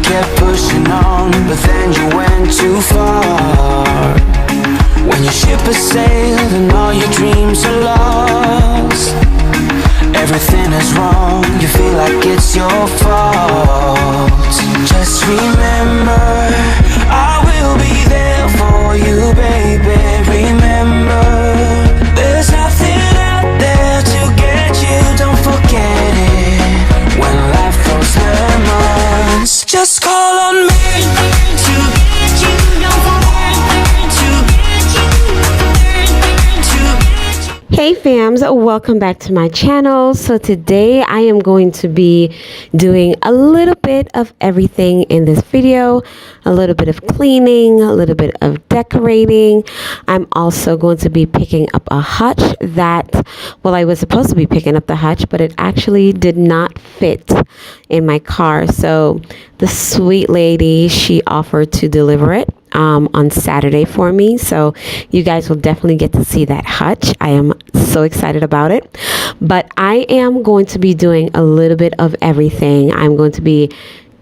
kept pushing on, but then you went too far. When your ship has sailed and all your dreams are lost, everything is wrong, you feel like it's your fault. Just remember, I will be there for you, baby. Remember, there's nothing out there to get you, don't forget it. When life throws lemons, just call on me to get you, don't forget to get you, to get you. Hey fams, welcome back to my channel. So today I am going to be doing a little bit of everything in this video. A little bit of cleaning, a little bit of decorating. I'm also going to be picking up a hutch that, well, I was supposed to be picking up the hutch, but it actually did not fit in my car. So the sweet lady, she offered to deliver it on Saturday for me. So you guys will definitely get to see that hutch. I am so excited about it. But I am going to be doing a little bit of everything. I'm going to be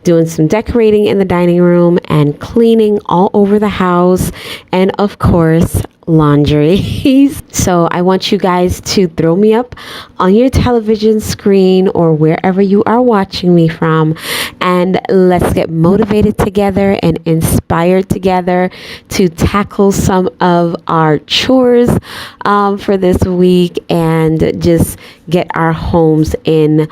doing some decorating in the dining room and cleaning all over the house, and of course laundry. So I want you guys to throw me up on your television screen or wherever you are watching me from, and let's get motivated together and inspired together to tackle some of our chores for this week and just get our homes in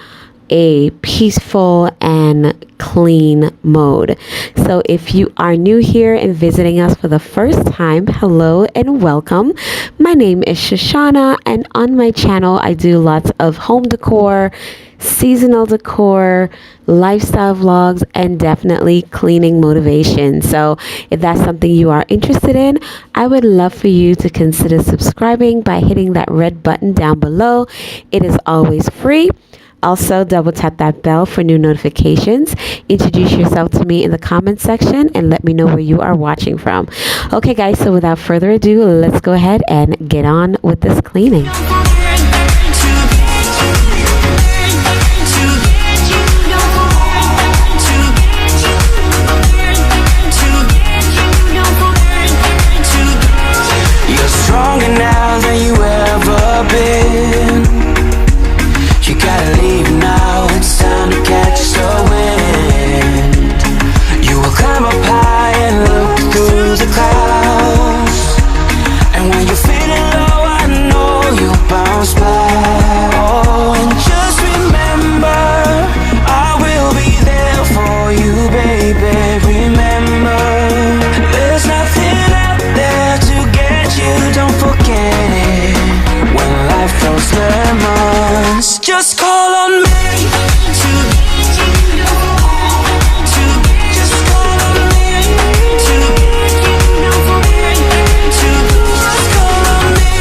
a peaceful and clean mode. So if you are new here and visiting us for the first time, hello and welcome. My name is Shushana, and on my channel I do lots of home decor, seasonal decor, lifestyle vlogs, and definitely cleaning motivation. So if that's something you are interested in, I would love for you to consider subscribing by hitting that red button down below. It is always free. Also, double tap that bell for new notifications. Introduce yourself to me in the comment section and let me know where you are watching from. Okay guys, so without further ado, let's go ahead and get on with this cleaning. You're stronger now than you ever been. You gotta leave now, it's time to catch the wind. You will climb up high and look through the clouds, and when you're feeling low, I know you'll bounce back. Oh, and just remember, I will be there for you, baby. Remember, there's nothing out there to get you, don't forget it. When life throws lemons, just call on me to get you, to just call on me to get you, don't forget to just call on me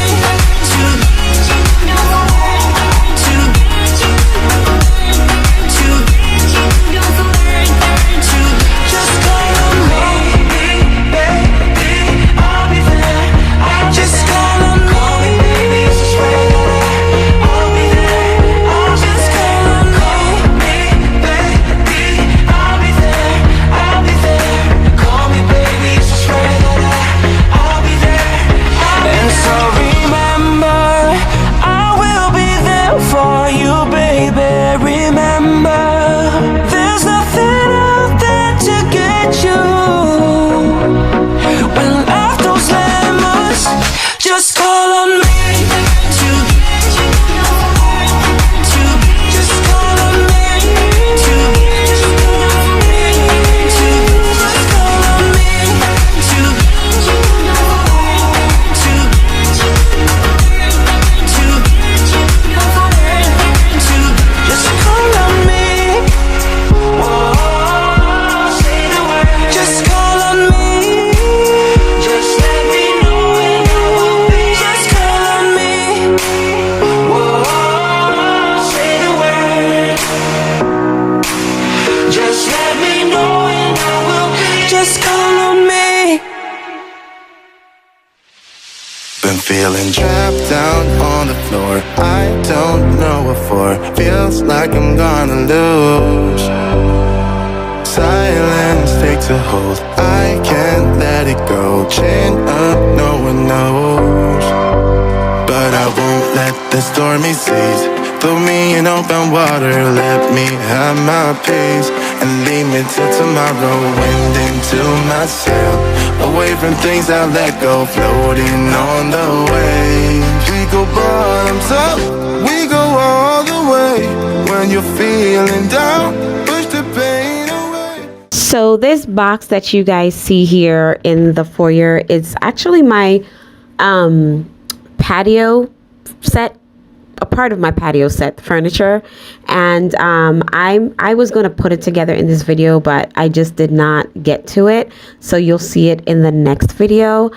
to get you, don't forget to get you, to get you, don't forget to just call on me, baby, I'll be there. Just call on me, baby, I'll be there. Just call on me, baby, I'll be there. I'll be there. Call me, baby, swear that I'll be there. And so remember, I will be there for you, baby. Remember, there's nothing out there to get you. When life throws lemons, just call on me to get you. To just call on me to get you. To just call on me to get you. To get you. To get you. To just call on me. Whoa, say the word. Just call on me. Just let me know and I will be. Just call on me. Whoa, say the word. Just let me know and I will be. Just call on me. Been feeling trapped down on the floor. I don't know what for. Feels like I'm gonna lose. Silence to hold. I can't let it go. Chain up, no one knows. But I won't let the stormy seas throw me in open water. Let me have my peace and leave me till tomorrow. Wind into my sail, away from things I let go. Floating on the waves. We go bottoms up, we go all the way. When you're feeling down, push the pain away. So this box that you guys see here in the foyer is actually my patio set, a part of my patio set furniture, and I was going to put it together in this video, but I just did not get to it, so you'll see it in the next video.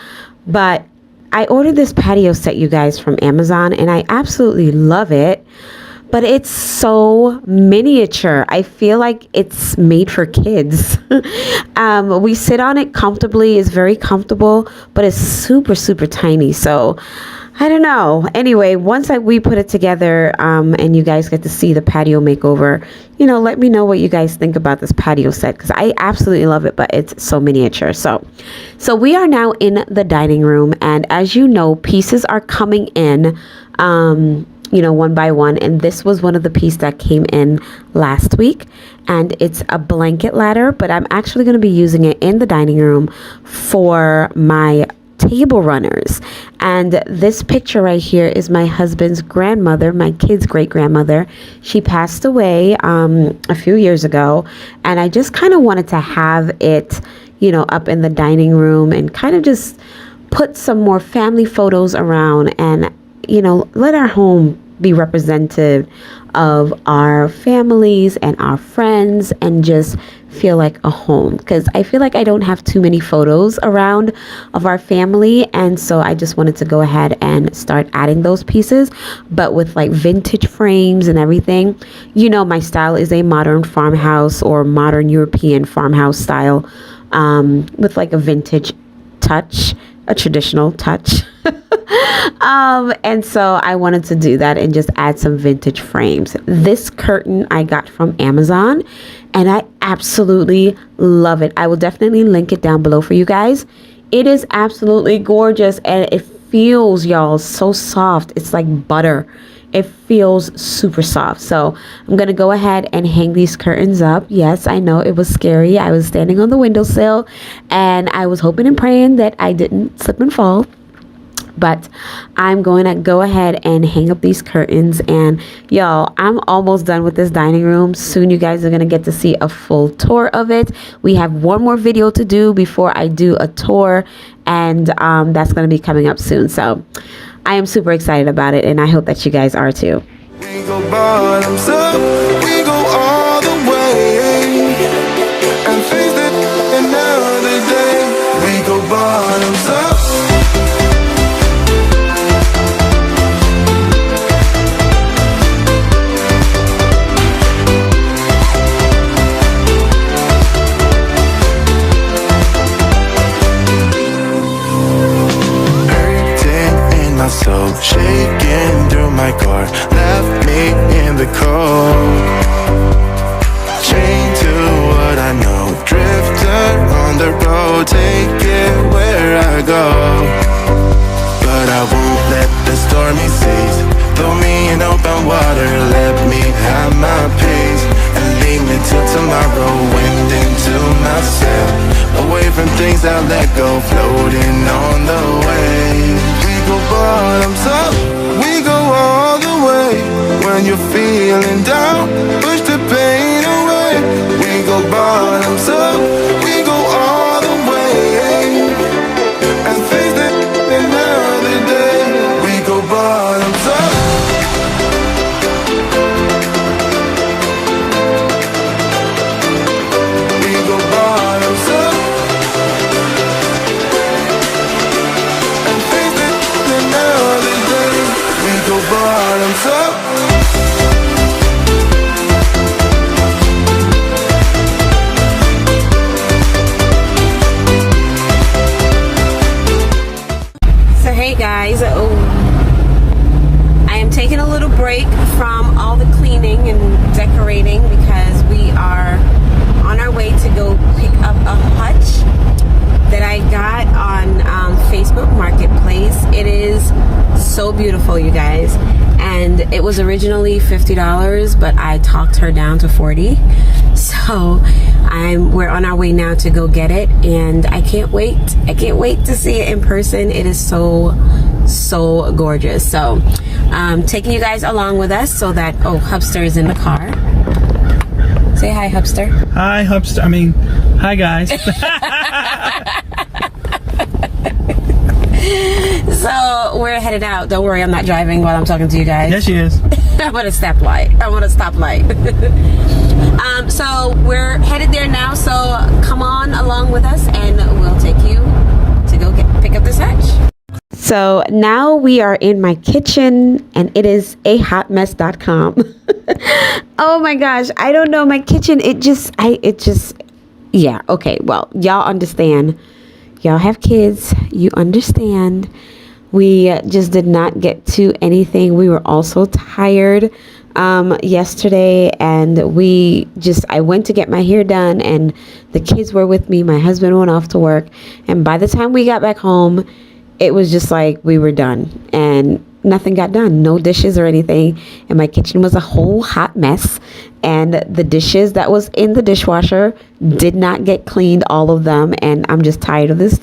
But I ordered this patio set, you guys, from Amazon, and I absolutely love it. But it's so miniature. I feel like it's made for kids. We sit on it comfortably. It's very comfortable, but it's super, super tiny. So I don't know. Anyway, once we put it together and you guys get to see the patio makeover, you know, let me know what you guys think about this patio set, because I absolutely love it, but it's so miniature. So we are now in the dining room, and as you know, pieces are coming in you know, one by one, and this was one of the pieces that came in last week, and it's a blanket ladder, but I'm actually going to be using it in the dining room for my table runners. And this picture right here is my husband's grandmother, my kid's great-grandmother. She passed away a few years ago, and I just kind of wanted to have it, you know, up in the dining room and kind of just put some more family photos around, and you know, let our home be representative of our families and our friends, and just feel like a home, because I feel like I don't have too many photos around of our family, and so I just wanted to go ahead and start adding those pieces, but with like vintage frames and everything. You know, my style is a modern farmhouse or modern European farmhouse style, with like a vintage touch, a traditional touch. And so I wanted to do that and just add some vintage frames. This curtain I got from Amazon, and I absolutely love it. I will definitely link it down below for you guys. It is absolutely gorgeous, and it feels, y'all, so soft. It's like butter. It feels super soft. So I'm gonna go ahead and hang these curtains up. Yes, I know it was scary. I was standing on the windowsill, and I was hoping and praying that I didn't slip and fall. But I'm going to go ahead and hang up these curtains, and y'all, I'm almost done with this dining room. Soon you guys are going to get to see a full tour of it. We have one more video to do before I do a tour, and that's going to be coming up soon. So I am super excited about it, and I hope that you guys are too. We go bottoms up, we go all the way, and face it another day. We go bottoms up. So shaking through my car, left me in the cold. Chained to what I know, drifter on the road, take it where I go. But I won't let the stormy seas throw me in open water. Let me have my peace and leave me till tomorrow. Wind into my sail, away from things I let go. Floating on the waves. We go bottoms up, we go all the way. When you're feeling down, push the pain away. We go bottoms up, we go all the way, and face it another day. We go bottoms up. We go bottoms up. Go bottoms up. so beautiful, you guys. And it was originally $50, but I talked her down to $40. So we're on our way now to go get it, and I can't wait. I can't wait to see it in person. It is so gorgeous. So taking you guys along with us so that Hubster is in the car. Say hi, Hubster. Hi, Hubster. Hi, guys. So we're headed out. Don't worry, I'm not driving while I'm talking to you guys. Yes, she is. I'm at a stoplight. So we're headed there now. So come on along with us, and we'll take you to go pick up this hutch. So now we are in my kitchen, and it is ahotmess.com. Oh my gosh, I don't know, my kitchen, yeah, okay, well, y'all understand. Y'all have kids, you understand. We just did not get to anything. We were also tired yesterday, and I went to get my hair done, and the kids were with me. My husband went off to work, and by the time we got back home, it was just like we were done, and nothing got done. No dishes or anything, and my kitchen was a whole hot mess, and the dishes that was in the dishwasher did not get cleaned, all of them, and I'm just tired of this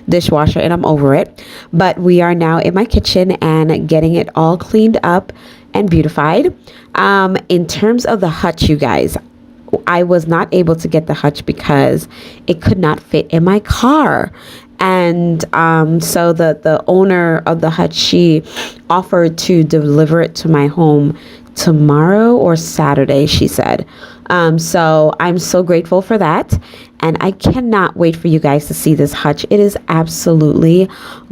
dishwasher, and I'm over it. But we are now in my kitchen and getting it all cleaned up and beautified. In terms of the hutch, you guys, I was not able to get the hutch because it could not fit in my car. And so the owner of the hutch, she offered to deliver it to my home tomorrow or Saturday, she said. So I'm so grateful for that. And I cannot wait for you guys to see this hutch. It is absolutely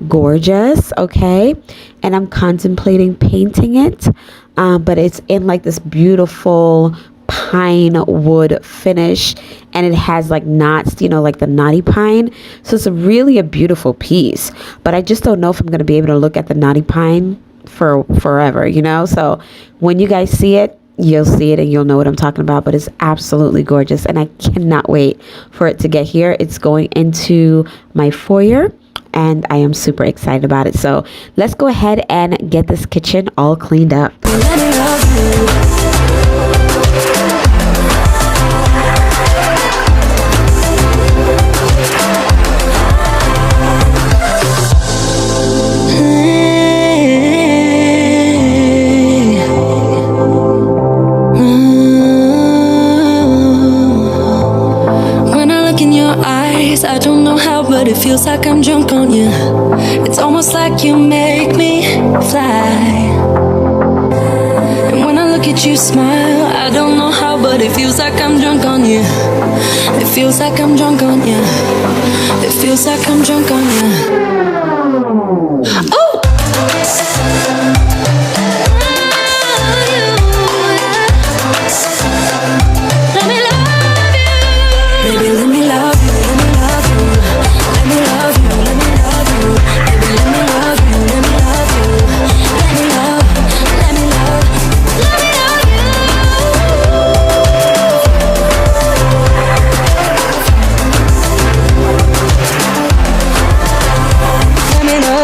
gorgeous, okay? And I'm contemplating painting it. But it's in like this beautiful pine wood finish, and it has like knots, like the knotty pine. So it's really a beautiful piece, but I just don't know if I'm going to be able to look at the knotty pine for forever, so when you guys see it, you'll see it and you'll know what I'm talking about. But it's absolutely gorgeous, and I cannot wait for it to get here. It's going into my foyer, and I am super excited about it. So let's go ahead and get this kitchen all cleaned up. I don't know how, but it feels like I'm drunk on you. It's almost like you make me fly. And when I look at you smile, I don't know how, but it feels like I'm drunk on you. It feels like I'm drunk on you. It feels like I'm drunk on you. Oh!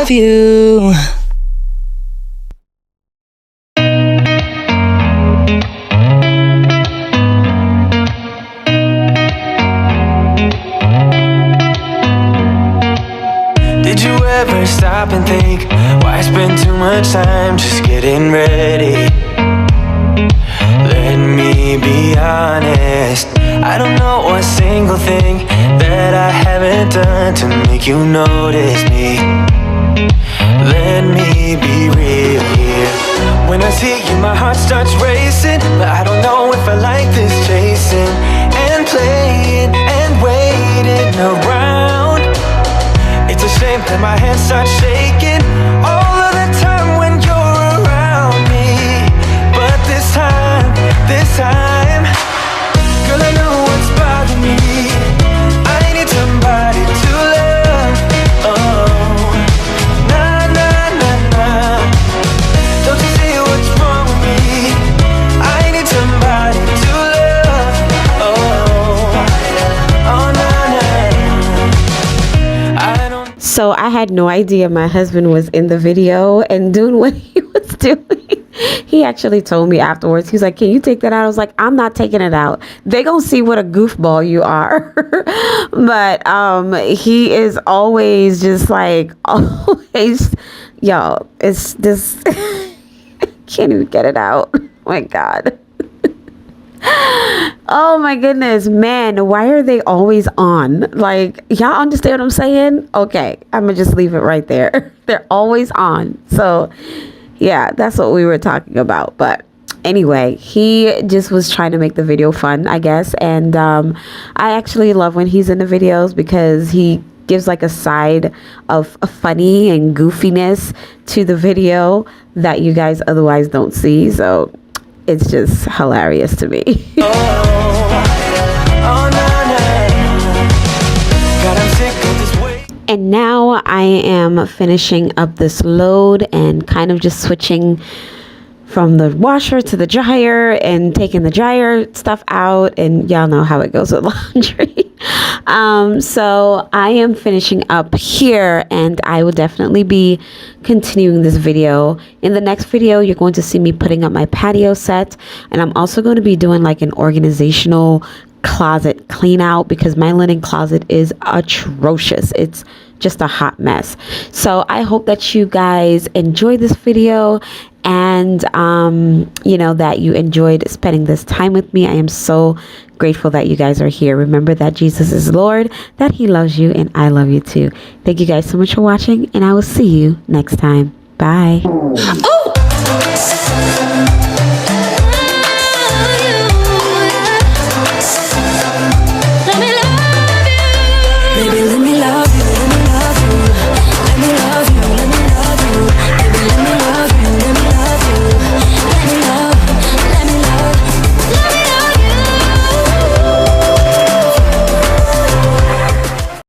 You. Did you ever stop and think, why spend too much time just getting ready? Let me be honest, I don't know a single thing that I haven't done to make you notice me. Let me be real here. When I see you, my heart starts racing, but I don't know if I like this chasing and playing and waiting around. It's a shame that my hands start shaking all of the time when you're around me. But this time, girl, I know what's bothering me. I need somebody to love. Oh, nah, nah, nah, nah. Don't you see what's wrong with me? I need somebody to love. Oh, oh, nah, nah. I don't. So I had no idea my husband was in the video and doing what he was doing. He actually told me afterwards, he's like, can you take that out? I was like, I'm not taking it out. They gonna see what a goofball you are. But he is always just like, always, yo, it's this, can't even get it out. Oh my God. Oh my goodness, man, why are they always on? Like, y'all understand what I'm saying? Okay, I'm gonna just leave it right there. They're always on. So yeah, that's what we were talking about. But anyway, he just was trying to make the video fun, I guess. And I actually love when he's in the videos because he gives like a side of funny and goofiness to the video that you guys otherwise don't see. So it's just hilarious to me. And now I am finishing up this load and kind of just switching from the washer to the dryer and taking the dryer stuff out, and y'all know how it goes with laundry. So I am finishing up here, and I will definitely be continuing this video. In the next video, you're going to see me putting up my patio set, and I'm also going to be doing like an organizational closet clean out because my linen closet is atrocious. It's just a hot mess. So I hope that you guys enjoyed this video, and you know, that you enjoyed spending this time with me. I am so grateful that you guys are here. Remember that Jesus is Lord, that he loves you, and I love you too. Thank you guys so much for watching, and I will see you next time. Bye.